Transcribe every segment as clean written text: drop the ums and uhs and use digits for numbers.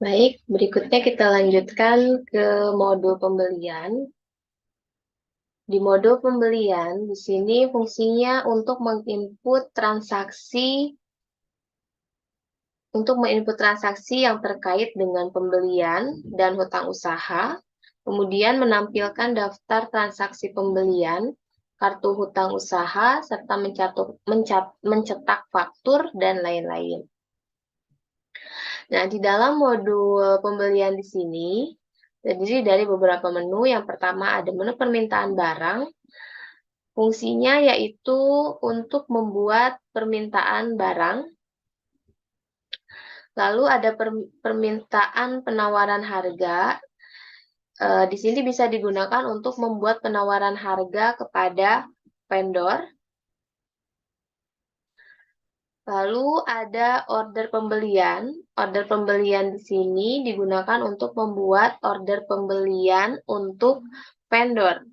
Baik, berikutnya kita lanjutkan ke modul pembelian. Di modul pembelian, di sini fungsinya untuk menginput transaksi yang terkait dengan pembelian dan hutang usaha, kemudian menampilkan daftar transaksi pembelian, kartu hutang usaha, serta mencetak faktur, dan lain-lain. Nah, di dalam modul pembelian di sini, terdiri dari beberapa menu. Yang pertama ada menu permintaan barang. Fungsinya yaitu untuk membuat permintaan barang. Lalu ada permintaan penawaran harga. Di sini bisa digunakan untuk membuat penawaran harga kepada vendor. Lalu ada order pembelian. Order pembelian di sini digunakan untuk membuat order pembelian untuk vendor.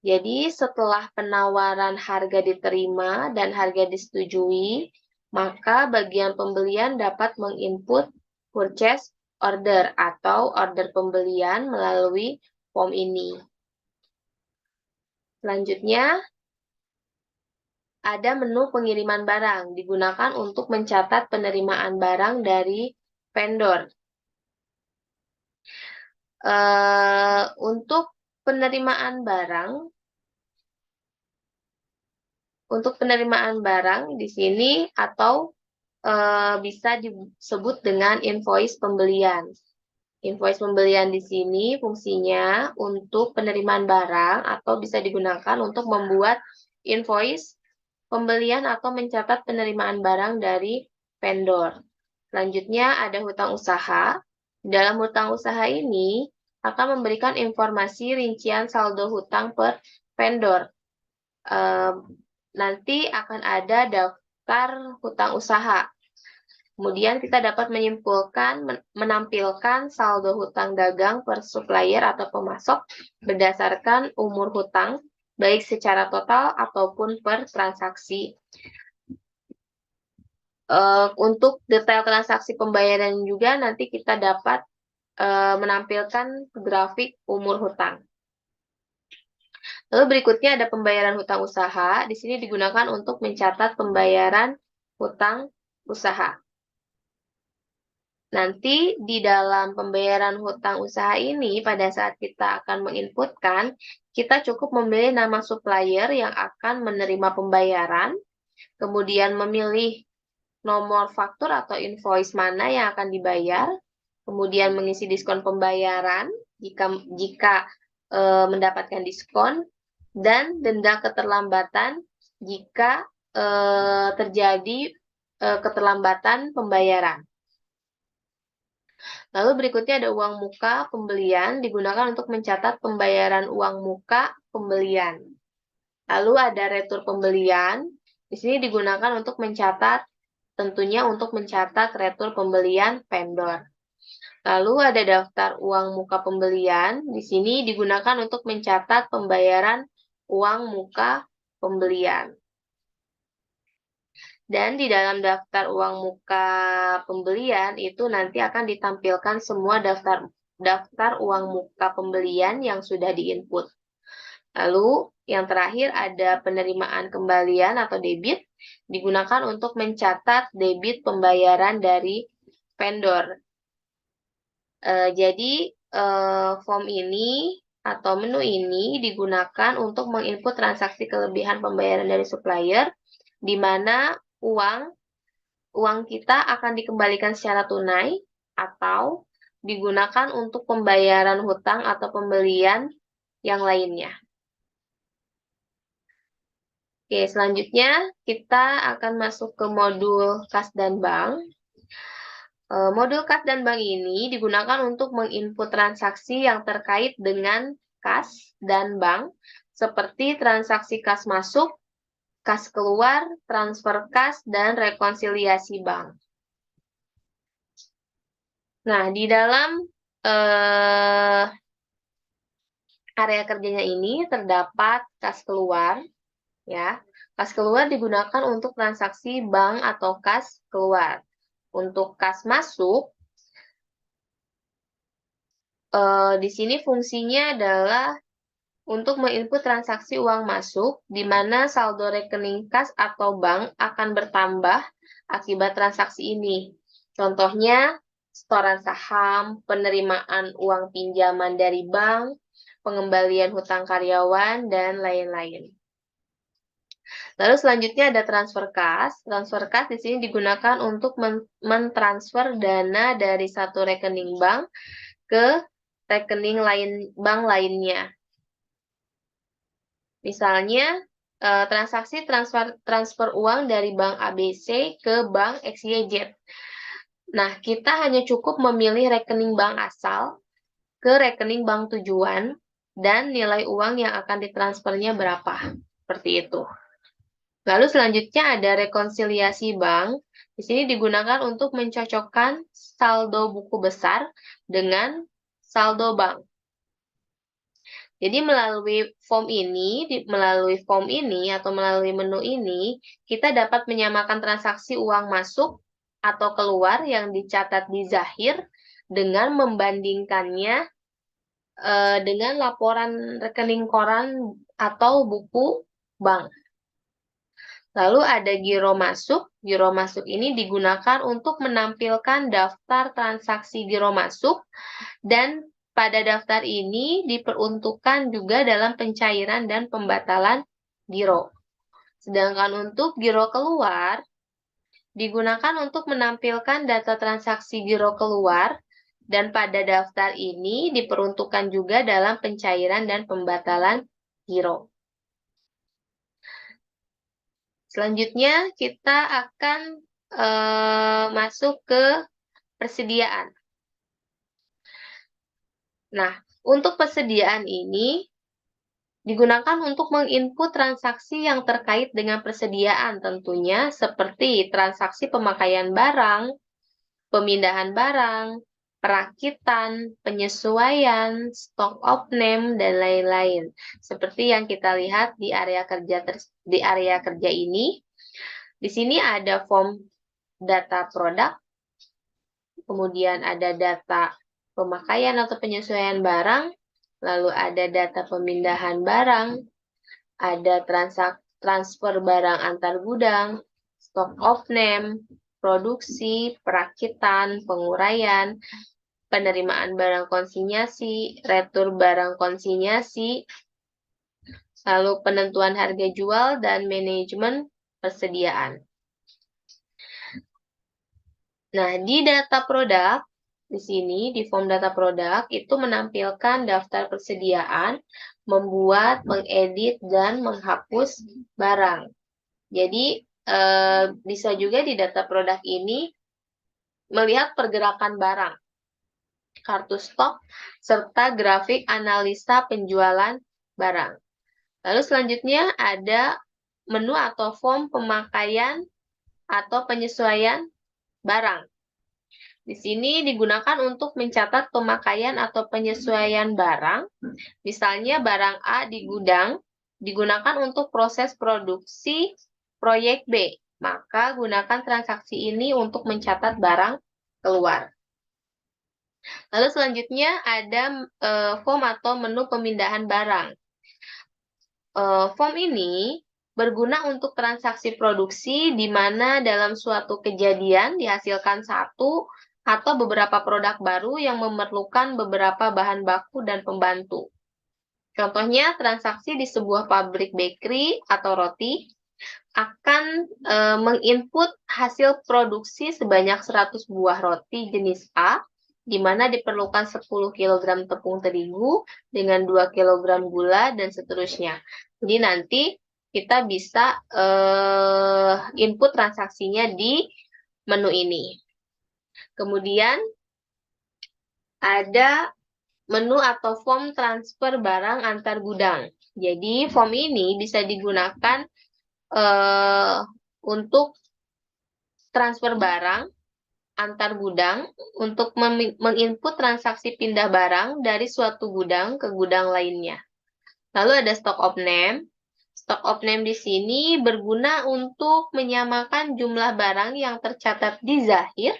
Jadi setelah penawaran harga diterima dan harga disetujui, maka bagian pembelian dapat menginput purchase order atau order pembelian melalui form ini. Selanjutnya, ada menu pengiriman barang, digunakan untuk mencatat penerimaan barang dari vendor. Untuk penerimaan barang, di sini atau bisa disebut dengan invoice pembelian. Invoice pembelian di sini fungsinya untuk penerimaan barang atau bisa digunakan untuk membuat invoice pembelian atau mencatat penerimaan barang dari vendor. Selanjutnya ada hutang usaha. Dalam hutang usaha ini akan memberikan informasi rincian saldo hutang per vendor. Nanti akan ada daftar hutang usaha. Kemudian kita dapat menampilkan saldo hutang dagang per supplier atau pemasok berdasarkan umur hutang, baik secara total ataupun per transaksi. Untuk detail transaksi pembayaran juga nanti kita dapat menampilkan grafik umur hutang. Lalu berikutnya ada pembayaran hutang usaha. Di sini digunakan untuk mencatat pembayaran hutang usaha. Nanti di dalam pembayaran hutang usaha ini, pada saat kita akan menginputkan, kita cukup memilih nama supplier yang akan menerima pembayaran, kemudian memilih nomor faktur atau invoice mana yang akan dibayar, kemudian mengisi diskon pembayaran jika mendapatkan diskon, dan denda keterlambatan jika terjadi keterlambatan pembayaran. Lalu berikutnya ada uang muka pembelian, digunakan untuk mencatat pembayaran uang muka pembelian. Lalu ada retur pembelian, di sini digunakan untuk mencatat, tentunya untuk mencatat retur pembelian vendor. Lalu ada daftar uang muka pembelian, di sini digunakan untuk mencatat pembayaran uang muka pembelian. Dan di dalam daftar uang muka pembelian itu nanti akan ditampilkan semua daftar uang muka pembelian yang sudah diinput. Lalu yang terakhir ada penerimaan kembalian atau debit, digunakan untuk mencatat debit pembayaran dari vendor. Jadi form ini atau menu ini digunakan untuk menginput transaksi kelebihan pembayaran dari supplier, di mana uang kita akan dikembalikan secara tunai atau digunakan untuk pembayaran hutang atau pembelian yang lainnya. Oke, selanjutnya kita akan masuk ke modul kas dan bank. Modul kas dan bank ini digunakan untuk menginput transaksi yang terkait dengan kas dan bank, seperti transaksi kas masuk, kas keluar, transfer kas, dan rekonsiliasi bank. Nah, di dalam area kerjanya ini terdapat kas keluar, ya. Kas keluar digunakan untuk transaksi bank atau kas keluar. Untuk kas masuk, di sini fungsinya adalah untuk menginput transaksi uang masuk, di mana saldo rekening kas atau bank akan bertambah akibat transaksi ini. Contohnya, setoran saham, penerimaan uang pinjaman dari bank, pengembalian hutang karyawan, dan lain-lain. Lalu selanjutnya ada transfer kas. Transfer kas di sini digunakan untuk mentransfer dana dari satu rekening bank ke rekening bank lainnya. Misalnya, transaksi transfer uang dari bank ABC ke bank XYZ. Nah, kita hanya cukup memilih rekening bank asal ke rekening bank tujuan dan nilai uang yang akan ditransfernya berapa. Seperti itu. Lalu selanjutnya ada rekonsiliasi bank. Di sini digunakan untuk mencocokkan saldo buku besar dengan saldo bank. Jadi melalui form ini atau melalui menu ini, kita dapat menyamakan transaksi uang masuk atau keluar yang dicatat di Zahir dengan membandingkannya dengan laporan rekening koran atau buku bank. Lalu ada giro masuk. Giro masuk ini digunakan untuk menampilkan daftar transaksi giro masuk dan pada daftar ini diperuntukkan juga dalam pencairan dan pembatalan giro. Sedangkan untuk giro keluar, digunakan untuk menampilkan data transaksi giro keluar, dan pada daftar ini diperuntukkan juga dalam pencairan dan pembatalan giro. Selanjutnya, kita akan masuk ke persediaan. Nah, untuk persediaan ini digunakan untuk menginput transaksi yang terkait dengan persediaan tentunya, seperti transaksi pemakaian barang, pemindahan barang, perakitan, penyesuaian, stock of name, dan lain-lain. Seperti yang kita lihat di area kerja ini. Di sini ada form data produk, kemudian ada data pemakaian atau penyesuaian barang, lalu ada data pemindahan barang, ada transfer barang antar gudang, stock of name, produksi, perakitan, penguraian, penerimaan barang konsinyasi, retur barang konsinyasi, lalu penentuan harga jual, dan manajemen persediaan. Nah, di data produk, di sini, di form data produk, itu menampilkan daftar persediaan, membuat, mengedit, dan menghapus barang. Jadi, bisa juga di data produk ini melihat pergerakan barang, kartu stok, serta grafik analisa penjualan barang. Lalu selanjutnya ada menu atau form pemakaian atau penyesuaian barang. Di sini digunakan untuk mencatat pemakaian atau penyesuaian barang. Misalnya barang A di gudang digunakan untuk proses produksi proyek B. Maka gunakan transaksi ini untuk mencatat barang keluar. Lalu selanjutnya ada form atau menu pemindahan barang. Form ini berguna untuk transaksi produksi di mana dalam suatu kejadian dihasilkan satu atau beberapa produk baru yang memerlukan beberapa bahan baku dan pembantu. Contohnya, transaksi di sebuah pabrik bakery atau roti akan menginput hasil produksi sebanyak 100 buah roti jenis A, di mana diperlukan 10 kg tepung terigu dengan 2 kg gula, dan seterusnya. Jadi nanti kita bisa input transaksinya di menu ini. Kemudian ada menu atau form transfer barang antar gudang. Jadi form ini bisa digunakan untuk transfer barang antar gudang untuk menginput transaksi pindah barang dari suatu gudang ke gudang lainnya. Lalu ada stock of name. Stock of name di sini berguna untuk menyamakan jumlah barang yang tercatat di Zahir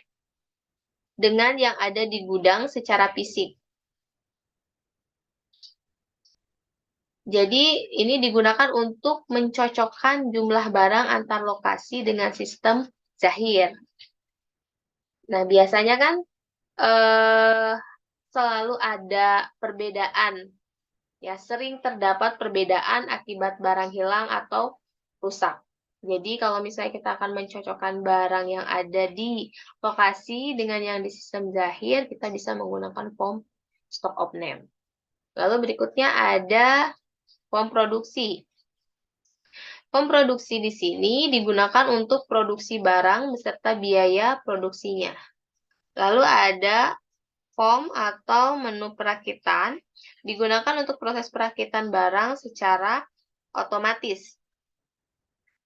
dengan yang ada di gudang secara fisik. Jadi ini digunakan untuk mencocokkan jumlah barang antar lokasi dengan sistem Zahir. Nah, biasanya kan eh, selalu ada perbedaan. Ya, sering terdapat perbedaan akibat barang hilang atau rusak. Jadi, kalau misalnya kita akan mencocokkan barang yang ada di lokasi dengan yang di sistem Zahir, kita bisa menggunakan form stock of name. Lalu berikutnya ada form produksi. Form produksi di sini digunakan untuk produksi barang beserta biaya produksinya. Lalu ada form atau menu perakitan digunakan untuk proses perakitan barang secara otomatis.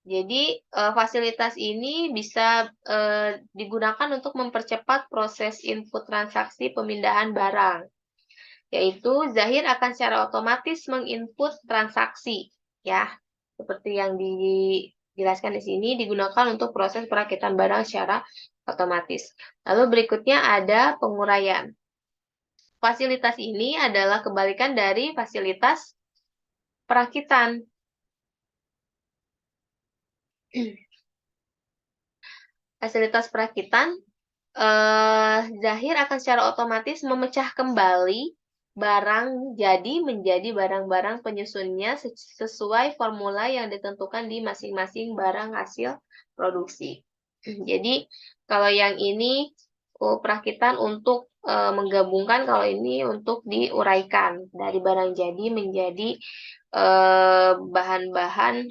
Jadi, fasilitas ini bisa digunakan untuk mempercepat proses input transaksi pemindahan barang, yaitu Zahir akan secara otomatis menginput transaksi, ya, seperti yang dijelaskan di sini, digunakan untuk proses perakitan barang secara otomatis. Lalu berikutnya ada penguraian. Fasilitas ini adalah kebalikan dari fasilitas perakitan. Fasilitas perakitan, Zahir akan secara otomatis memecah kembali barang jadi menjadi barang-barang penyusunnya sesuai formula yang ditentukan di masing-masing barang hasil produksi. Jadi, kalau yang ini perakitan untuk menggabungkan, kalau ini untuk diuraikan dari barang jadi menjadi bahan-bahan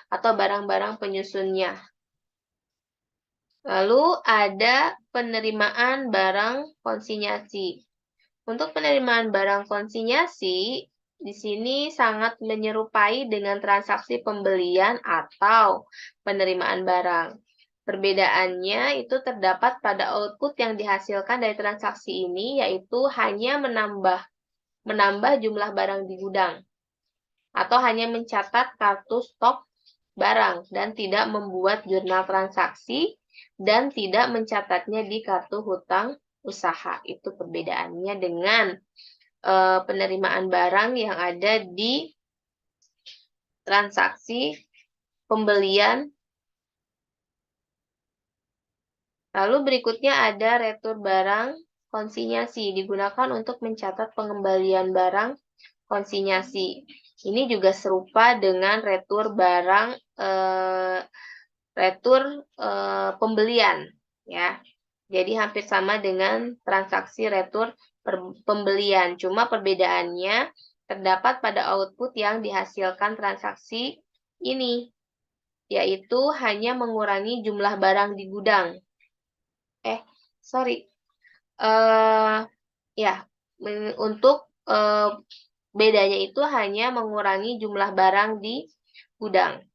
atau barang-barang penyusunnya. Lalu ada penerimaan barang konsinyasi. Untuk penerimaan barang konsinyasi, di sini sangat menyerupai dengan transaksi pembelian atau penerimaan barang. Perbedaannya itu terdapat pada output yang dihasilkan dari transaksi ini, yaitu hanya menambah jumlah barang di gudang, atau hanya mencatat kartu stok barang dan tidak membuat jurnal transaksi dan tidak mencatatnya di kartu hutang usaha. Itu perbedaannya dengan penerimaan barang yang ada di transaksi pembelian. Lalu berikutnya ada retur barang konsinyasi, digunakan untuk mencatat pengembalian barang konsinyasi. Ini juga serupa dengan retur barang pembelian, ya. Jadi hampir sama dengan transaksi retur pembelian. Cuma perbedaannya terdapat pada output yang dihasilkan transaksi ini, yaitu hanya mengurangi jumlah barang di gudang. Ya, untuk bedanya itu hanya mengurangi jumlah barang di gudang.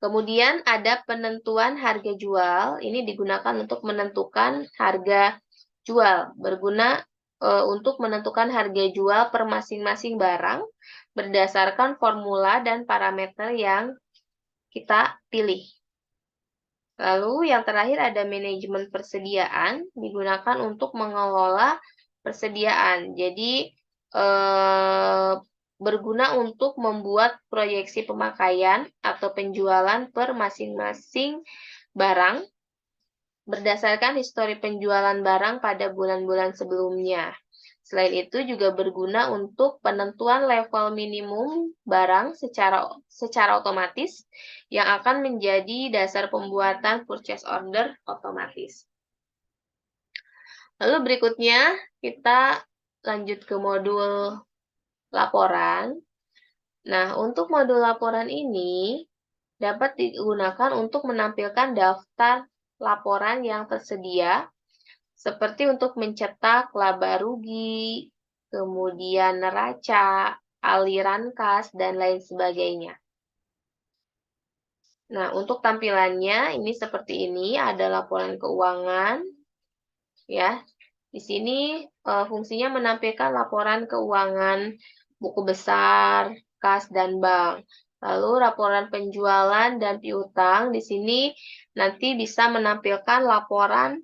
Kemudian ada penentuan harga jual. Ini digunakan untuk menentukan harga jual. Berguna untuk menentukan harga jual per masing-masing barang berdasarkan formula dan parameter yang kita pilih. Lalu yang terakhir ada manajemen persediaan, digunakan untuk mengelola persediaan. Jadi berguna untuk membuat proyeksi pemakaian atau penjualan per masing-masing barang berdasarkan histori penjualan barang pada bulan-bulan sebelumnya. Selain itu juga berguna untuk penentuan level minimum barang secara otomatis yang akan menjadi dasar pembuatan purchase order otomatis. Lalu berikutnya kita lanjut ke modul laporan. Nah, untuk modul laporan ini dapat digunakan untuk menampilkan daftar laporan yang tersedia, seperti untuk mencetak laba rugi, kemudian neraca, aliran kas, dan lain sebagainya. Nah, untuk tampilannya ini seperti ini, ada laporan keuangan, ya. Di sini fungsinya menampilkan laporan keuangan, buku besar, kas, dan bank. Lalu laporan penjualan dan piutang, di sini nanti bisa menampilkan laporan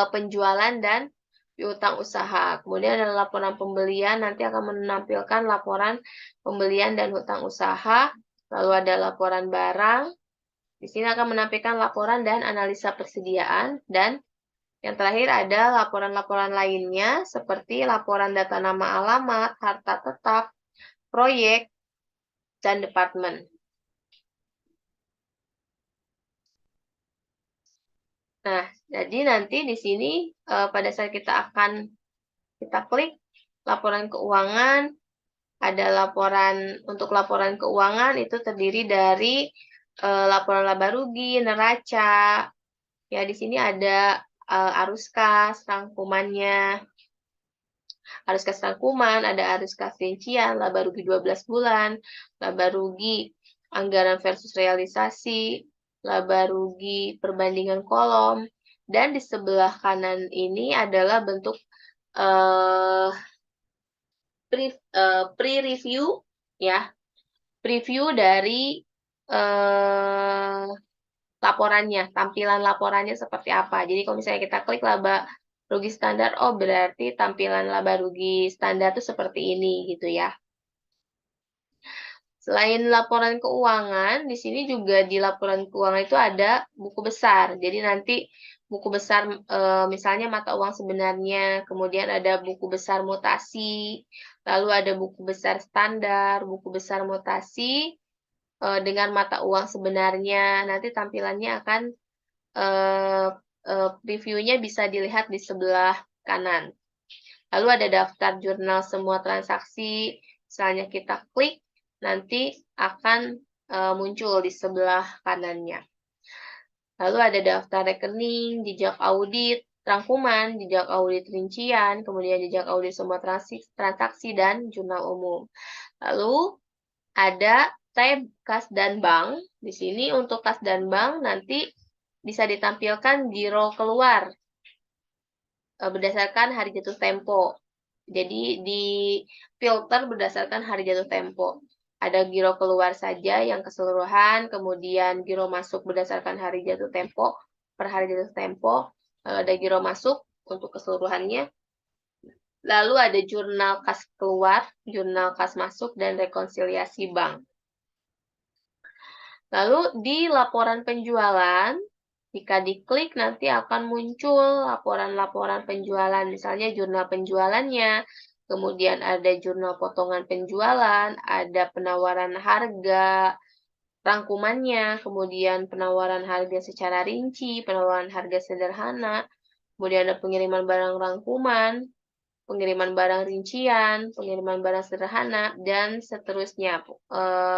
penjualan dan piutang usaha. Kemudian ada laporan pembelian, nanti akan menampilkan laporan pembelian dan hutang usaha. Lalu ada laporan barang. Di sini akan menampilkan laporan dan analisa persediaan. Dan yang terakhir ada laporan-laporan lainnya seperti laporan data nama alamat, harta tetap, proyek, dan departemen. Nah, jadi nanti di sini pada saat kita klik laporan keuangan, ada laporan untuk laporan keuangan itu terdiri dari laporan laba rugi, neraca. Ya, di sini ada arus kas, rangkumannya. Arus kas rangkuman, ada arus kas rincian, laba rugi 12 bulan, laba rugi anggaran versus realisasi, laba rugi perbandingan kolom, dan di sebelah kanan ini adalah bentuk pre-review ya, preview dari laporannya, tampilan laporannya seperti apa. Jadi kalau misalnya kita klik laba rugi standar, oh berarti tampilan laba rugi standar itu seperti ini gitu ya. Selain laporan keuangan, di sini juga di laporan keuangan itu ada buku besar. Jadi nanti buku besar misalnya mata uang sebenarnya, kemudian ada buku besar mutasi, lalu ada buku besar standar, buku besar mutasi dengan mata uang sebenarnya. Nanti tampilannya akan previewnya bisa dilihat di sebelah kanan. Lalu ada daftar jurnal semua transaksi. Misalnya kita klik, nanti akan muncul di sebelah kanannya. Lalu ada daftar rekening, jejak audit, rangkuman, jejak audit rincian, kemudian jejak audit semua transaksi, dan jurnal umum. Lalu ada tab kas dan bank. Di sini untuk kas dan bank nanti bisa ditampilkan giro keluar berdasarkan hari jatuh tempo. Jadi di filter berdasarkan hari jatuh tempo. Ada giro keluar saja yang keseluruhan, kemudian giro masuk berdasarkan hari jatuh tempo, per hari jatuh tempo. Lalu ada giro masuk untuk keseluruhannya. Lalu ada jurnal kas keluar, jurnal kas masuk, dan rekonsiliasi bank. Lalu di laporan penjualan, jika diklik nanti akan muncul laporan-laporan penjualan, misalnya jurnal penjualannya, kemudian ada jurnal potongan penjualan, ada penawaran harga, rangkumannya, kemudian penawaran harga secara rinci, penawaran harga sederhana, kemudian ada pengiriman barang rangkuman, pengiriman barang rincian, pengiriman barang sederhana, dan seterusnya.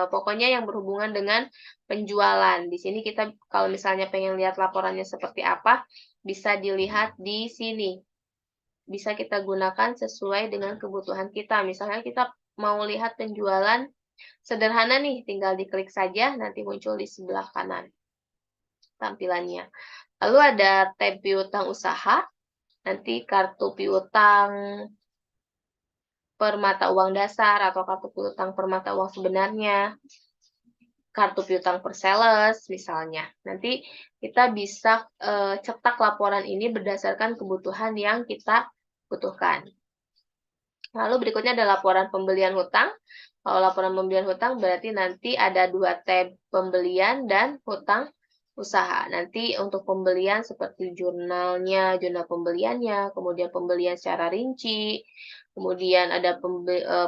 Pokoknya yang berhubungan dengan penjualan. Di sini kita kalau misalnya pengen lihat laporannya seperti apa, bisa dilihat di sini. Bisa kita gunakan sesuai dengan kebutuhan kita. Misalnya kita mau lihat penjualan sederhana nih, tinggal diklik saja, nanti muncul di sebelah kanan tampilannya. Lalu ada tab piutang usaha. Nanti kartu piutang per mata uang dasar atau kartu piutang per mata uang sebenarnya, kartu piutang per sales misalnya. Nanti kita bisa cetak laporan ini berdasarkan kebutuhan yang kita butuhkan. Lalu berikutnya ada laporan pembelian hutang. Kalau laporan pembelian hutang berarti nanti ada 2 tab, pembelian dan hutang usaha. Nanti untuk pembelian seperti jurnalnya, jurnal pembeliannya, kemudian pembelian secara rinci, kemudian ada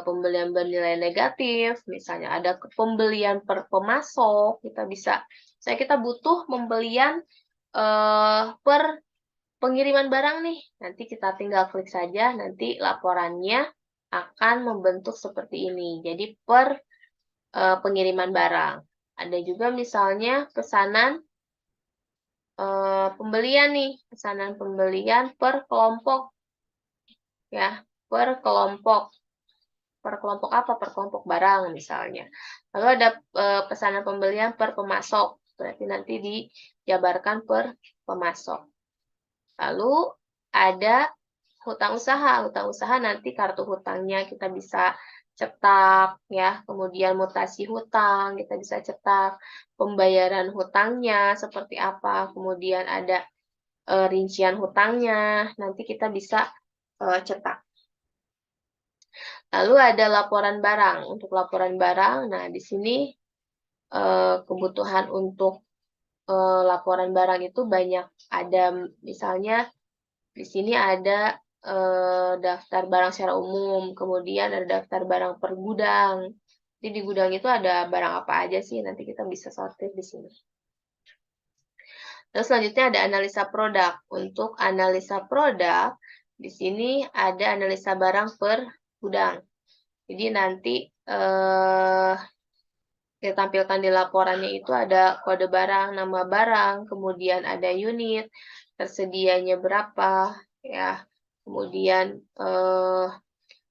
pembelian bernilai negatif, misalnya ada pembelian per pemasok, saya kita butuh pembelian per pengiriman barang nih, nanti kita tinggal klik saja, nanti laporannya akan membentuk seperti ini. Jadi per pengiriman barang. Ada juga misalnya pesanan pembelian nih, pesanan pembelian per kelompok, ya, per kelompok. Per kelompok apa? Per kelompok barang misalnya. Lalu ada pesanan pembelian per pemasok, berarti nanti dijabarkan per pemasok. Lalu ada hutang usaha. Hutang usaha nanti kartu hutangnya kita bisa cetak ya, kemudian mutasi hutang kita bisa cetak, pembayaran hutangnya seperti apa, kemudian ada rincian hutangnya, nanti kita bisa cetak. Lalu ada laporan barang. Untuk laporan barang, nah di sini kebutuhan untuk laporan barang itu banyak. Ada misalnya di sini ada daftar barang secara umum, kemudian ada daftar barang per gudang. Jadi di gudang itu ada barang apa aja sih? Nanti kita bisa sortir di sini. Terus selanjutnya ada analisa produk. Untuk analisa produk, di sini ada analisa barang per gudang. Jadi nanti kita tampilkan di laporannya itu ada kode barang, nama barang, kemudian ada unit, tersedianya berapa, ya. Kemudian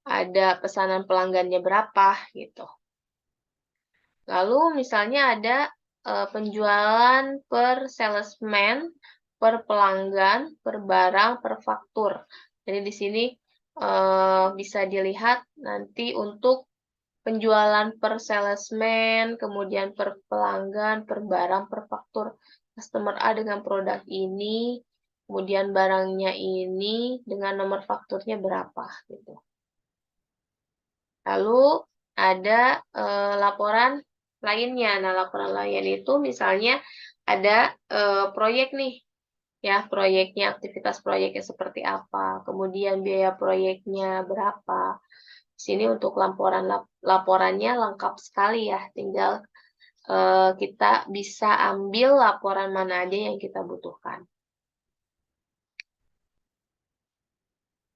ada pesanan pelanggannya berapa, gitu. Lalu misalnya ada penjualan per salesman, per pelanggan, per barang, per faktur. Jadi di sini bisa dilihat nanti untuk penjualan per salesman, kemudian per pelanggan, per barang, per faktur. Customer A dengan produk ini, kemudian barangnya ini dengan nomor fakturnya berapa, gitu. Lalu ada laporan lainnya. Nah, laporan lain itu misalnya ada proyek nih, ya proyeknya, aktivitas proyeknya seperti apa, kemudian biaya proyeknya berapa. Di sini untuk laporannya lengkap sekali ya, tinggal kita bisa ambil laporan mana aja yang kita butuhkan.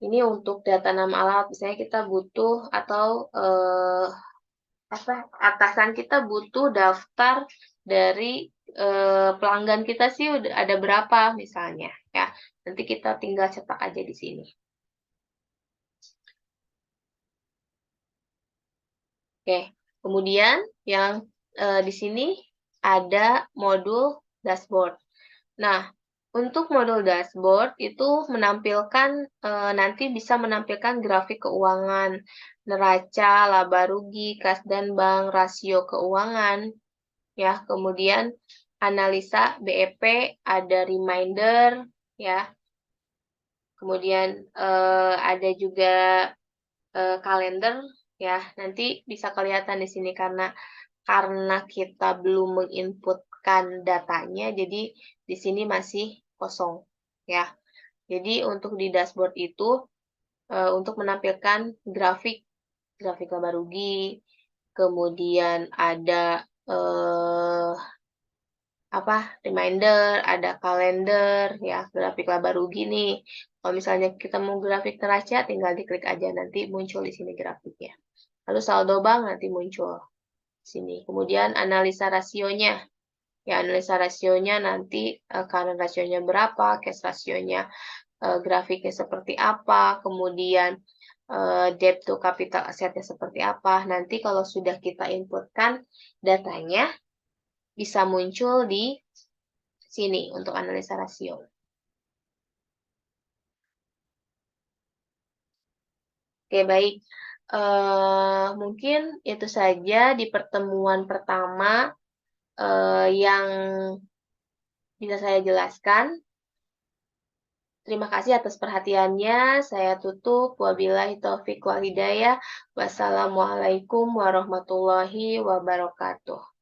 Ini untuk data nama alat, misalnya kita butuh atau atasan kita butuh daftar dari pelanggan kita sih udah ada berapa misalnya ya. Nanti kita tinggal cetak aja di sini. Oke, kemudian yang di sini ada modul dashboard. Nah, untuk modul dashboard itu menampilkan nanti bisa menampilkan grafik keuangan, neraca, laba rugi, kas dan bank, rasio keuangan, ya. Kemudian analisa BEP, ada reminder, ya. Kemudian ada juga kalender, ya. Nanti bisa kelihatan di sini karena kita belum menginputkan datanya, jadi di sini masih kosong, ya. Jadi untuk di dashboard itu untuk menampilkan grafik laba rugi, kemudian ada reminder, ada kalender, ya grafik laba rugi nih. Kalau misalnya kita mau grafik neraca, tinggal diklik aja nanti muncul di sini grafiknya. Lalu saldo bank nanti muncul di sini. Kemudian analisa rasionya. Ya, analisa rasionya nanti current rasionya berapa, cash rasionya grafiknya seperti apa, kemudian debt to capital assetnya seperti apa. Nanti kalau sudah kita inputkan datanya, bisa muncul di sini untuk analisa rasio. Oke, baik. Mungkin itu saja di pertemuan pertama yang bisa saya jelaskan. Terima kasih atas perhatiannya. Saya tutup. Wabillahi taufiq wal hidayah. Wassalamualaikum warahmatullahi wabarakatuh.